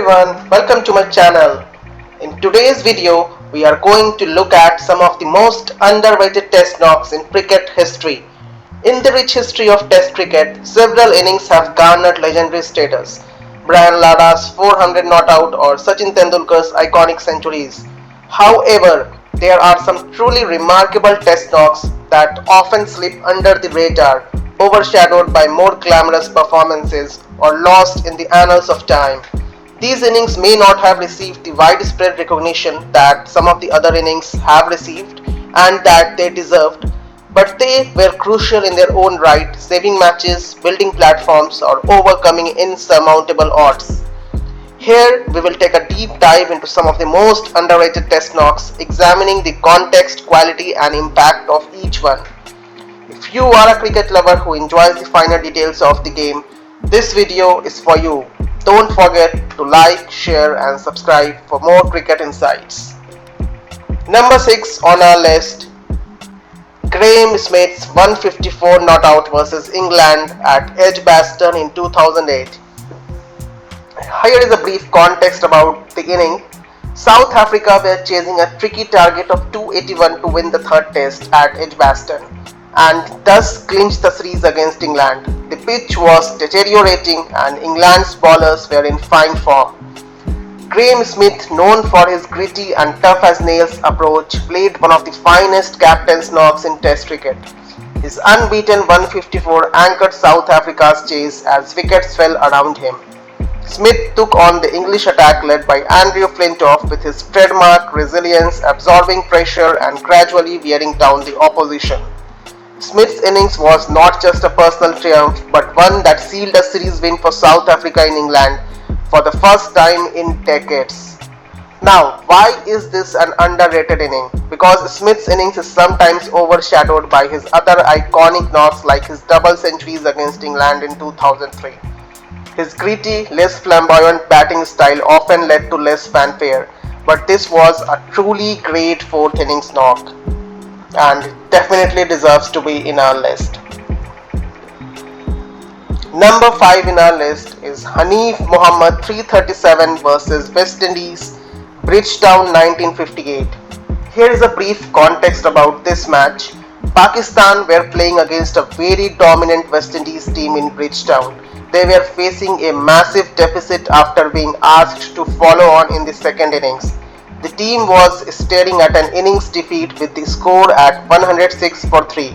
everyone, welcome to my channel. In today's video, we are going to look at some of the most underrated test knocks in cricket history. In the rich history of test cricket, several innings have garnered legendary status. Brian Lada's 400 not out or Sachin Tendulkar's iconic centuries. However, there are some truly remarkable test knocks that often slip under the radar, overshadowed by more glamorous performances or lost in the annals of time. These innings may not have received the widespread recognition that some of the other innings have received and that they deserved, but they were crucial in their own right, saving matches, building platforms, or overcoming insurmountable odds. Here, we will take a deep dive into some of the most underrated test knocks, examining the context, quality, and impact of each one. If you are a cricket lover who enjoys the finer details of the game, this video is for you. Don't forget to like, share, and subscribe for more cricket insights. Number 6 on our list, Graeme Smith's 154 not out versus England at Edgbaston in 2008. Here is a brief context about the inning. South Africa were chasing a tricky target of 281 to win the third test at Edgbaston and thus clinch the series against England. The pitch was deteriorating and England's bowlers were in fine form. Graeme Smith, known for his gritty and tough as nails approach, played one of the finest captain's knocks in Test cricket. His unbeaten 154 anchored South Africa's chase as wickets fell around him. Smith took on the English attack led by Andrew Flintoff with his trademark resilience, absorbing pressure and gradually wearing down the opposition. Smith's innings was not just a personal triumph but one that sealed a series win for South Africa in England for the first time in decades. Now, why is this an underrated inning? Because Smith's innings is sometimes overshadowed by his other iconic knocks like his double centuries against England in 2003. His gritty, less flamboyant batting style often led to less fanfare, but this was a truly great fourth innings knock and definitely deserves to be in our list. Number 5 in our list is Hanif Mohammad 337 versus West Indies, Bridgetown 1958. Here is a brief context about this match. Pakistan were playing against a very dominant West Indies team in Bridgetown. They were facing a massive deficit after being asked to follow on in the second innings. The team was staring at an innings defeat with the score at 106 for 3.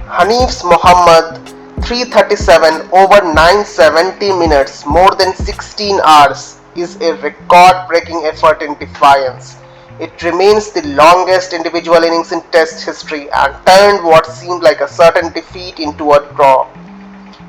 Hanif's Mohammad 337 over 970 minutes, more than 16 hours, is a record-breaking effort in defiance. It remains the longest individual innings in Test history and turned what seemed like a certain defeat into a draw.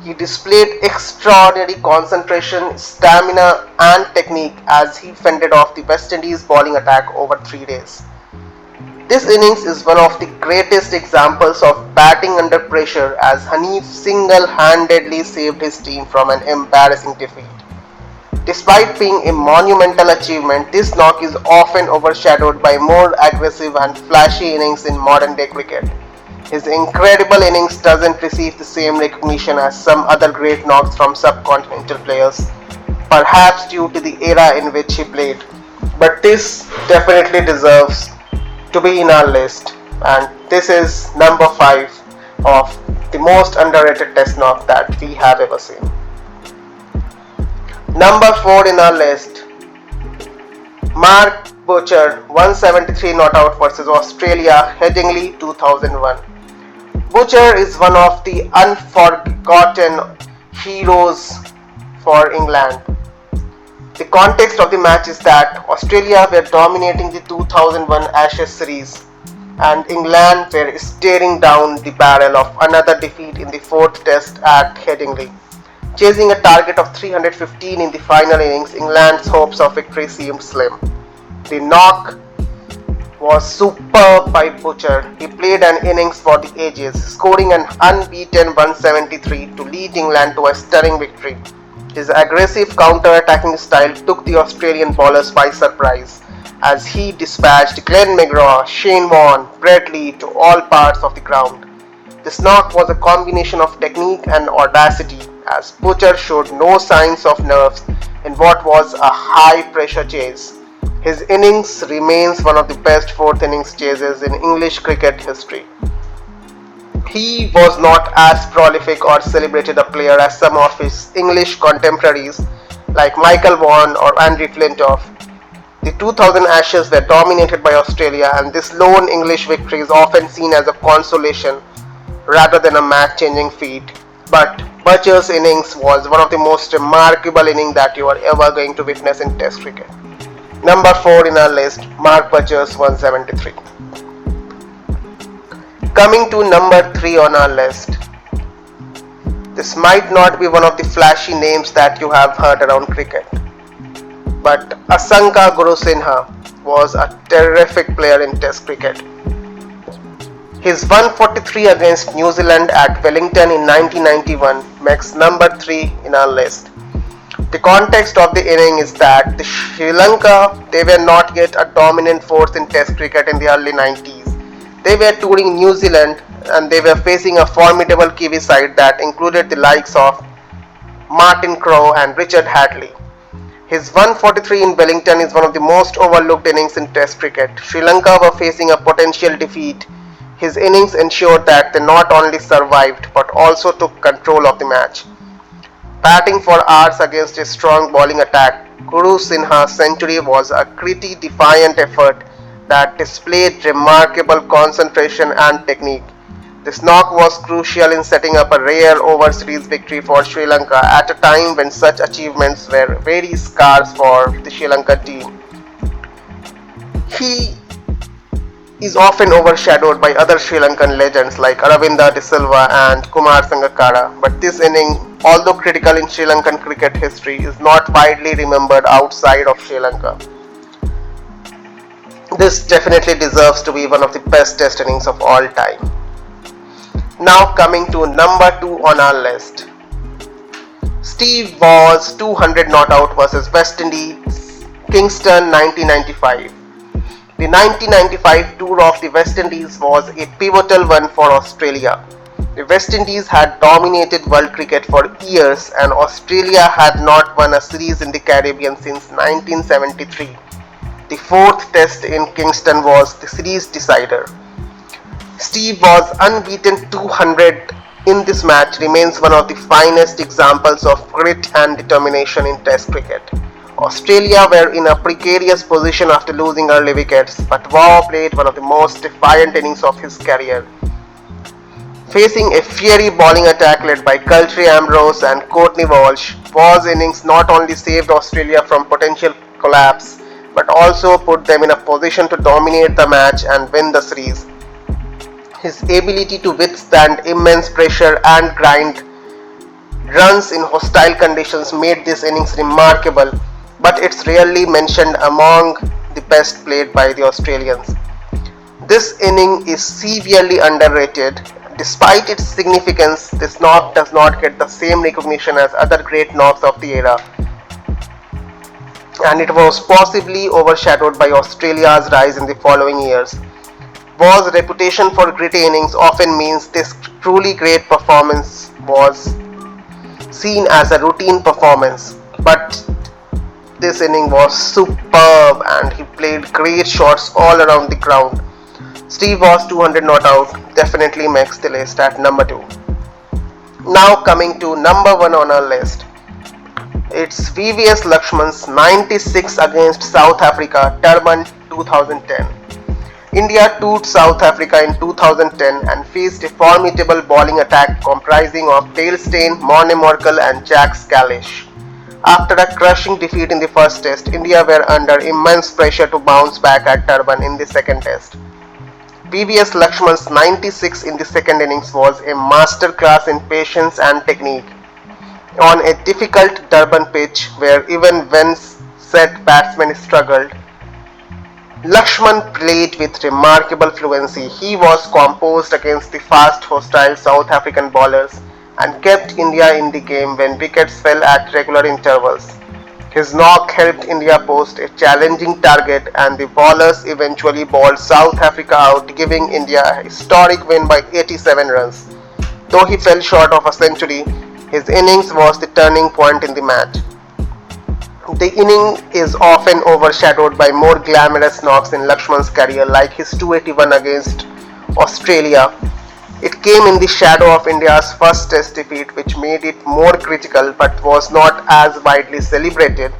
He displayed extraordinary concentration, stamina, and technique as he fended off the West Indies bowling attack over 3 days. This innings is one of the greatest examples of batting under pressure as Hanif single-handedly saved his team from an embarrassing defeat. Despite being a monumental achievement, this knock is often overshadowed by more aggressive and flashy innings in modern-day cricket. His incredible innings doesn't receive the same recognition as some other great knocks from subcontinental players, perhaps due to the era in which he played. But this definitely deserves to be in our list, and this is number 5 of the most underrated test knock that we have ever seen. Number 4 in our list, Mark Butcher 173 not out versus Australia, Headingley 2001. Butcher is one of the unforgotten heroes for England. The context of the match is that Australia were dominating the 2001 Ashes series and England were staring down the barrel of another defeat in the fourth test at Headingley. Chasing a target of 315 in the final innings, England's hopes of victory seemed slim. The knock was superb by Butcher. He played an innings for the ages, scoring an unbeaten 173 to lead England to a stunning victory. His aggressive counter-attacking style took the Australian bowlers by surprise as he dispatched Glenn McGrath, Shane Warne, Brett Lee to all parts of the ground. This knock was a combination of technique and audacity as Butcher showed no signs of nerves in what was a high-pressure chase. His innings remains one of the best fourth innings chases in English cricket history. He was not as prolific or celebrated a player as some of his English contemporaries like Michael Vaughan or Henry Flintoff. The 2000 Ashes were dominated by Australia, and this lone English victory is often seen as a consolation rather than a match-changing feat. But Butcher's innings was one of the most remarkable innings that you are ever going to witness in Test cricket. Number 4 in our list, Mark Butcher's 173. Coming to number 3 on our list. This might not be one of the flashy names that you have heard around cricket, but Asanka Gurusinha was a terrific player in Test cricket. His 143 against New Zealand at Wellington in 1991 makes number 3 in our list. The context of the inning is that the Sri Lanka, they were not yet a dominant force in Test cricket in the early 90s. They were touring New Zealand and they were facing a formidable Kiwi side that included the likes of Martin Crowe and Richard Hadlee. His 143 in Wellington is one of the most overlooked innings in Test cricket. Sri Lanka were facing a potential defeat. His innings ensured that they not only survived but also took control of the match. Batting for hours against a strong bowling attack, Gurusinha's century was a gritty, defiant effort that displayed remarkable concentration and technique. This knock was crucial in setting up a rare over-series victory for Sri Lanka at a time when such achievements were very scarce for the Sri Lanka team. He is often overshadowed by other Sri Lankan legends like Aravinda De Silva and Kumar Sangakkara, but this inning, although critical in Sri Lankan cricket history, is not widely remembered outside of Sri Lanka. This definitely deserves to be one of the best Test innings of all time. Now coming to number 2 on our list. Steve Waugh's 200 not out versus West Indies, Kingston 1995. The 1995 tour of the West Indies was a pivotal one for Australia. The West Indies had dominated world cricket for years and Australia had not won a series in the Caribbean since 1973. The fourth test in Kingston was the series decider. Steve Waugh's unbeaten 200 in this match remains one of the finest examples of grit and determination in Test cricket. Australia were in a precarious position after losing early wickets, but Waugh played one of the most defiant innings of his career. Facing a fiery bowling attack led by Gultry Ambrose and Courtney Walsh, Waugh's innings not only saved Australia from potential collapse, but also put them in a position to dominate the match and win the series. His ability to withstand immense pressure and grind runs in hostile conditions made this innings remarkable, but it's rarely mentioned among the best played by the Australians. This inning is severely underrated. Despite its significance, this knock does not get the same recognition as other great knocks of the era, and it was possibly overshadowed by Australia's rise in the following years. Waugh's reputation for gritty innings often means this truly great performance was seen as a routine performance, but this inning was superb and he played great shots all around the ground. Steve Waugh's 200 not out definitely makes the list at number 2. Now coming to number 1 on our list. It's VVS Lakshman's 96 against South Africa, Durban 2010. India toured South Africa in 2010 and faced a formidable bowling attack comprising of Dale Steyn, Morne Morkel and Jack Scalish. After a crushing defeat in the first test, India were under immense pressure to bounce back at Durban in the second test. VVS Lakshman's 96 in the second innings was a masterclass in patience and technique. On a difficult Durban pitch where even when set batsmen struggled, Lakshman played with remarkable fluency. He was composed against the fast hostile South African bowlers and kept India in the game when wickets fell at regular intervals. His knock helped India post a challenging target and the bowlers eventually bowled South Africa out, giving India a historic win by 87 runs. Though he fell short of a century, his innings was the turning point in the match. The inning is often overshadowed by more glamorous knocks in Lakshman's career, like his 281 against Australia. It came in the shadow of India's first test defeat, which made it more critical but was not as widely celebrated,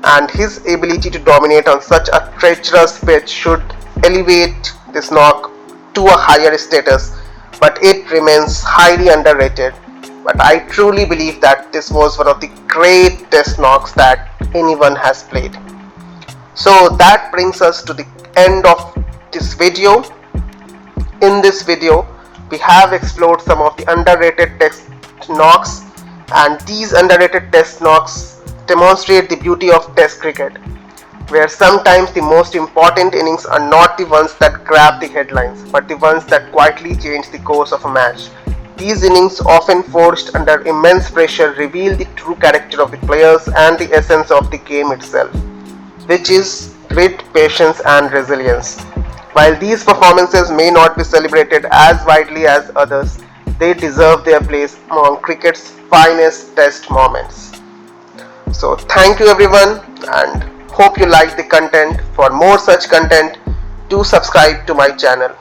and his ability to dominate on such a treacherous pitch should elevate this knock to a higher status, but it remains highly underrated. But I truly believe that this was one of the great test knocks that anyone has played. So that brings us to the end of this video. In this video, we have explored some of the underrated test knocks, and these underrated test knocks demonstrate the beauty of test cricket, where sometimes the most important innings are not the ones that grab the headlines, but the ones that quietly change the course of a match. These innings, often forged under immense pressure, reveal the true character of the players and the essence of the game itself, which is grit, patience and resilience. While these performances may not be celebrated as widely as others, they deserve their place among cricket's finest test moments. So thank you everyone, and hope you like the content. For more such content, do subscribe to my channel.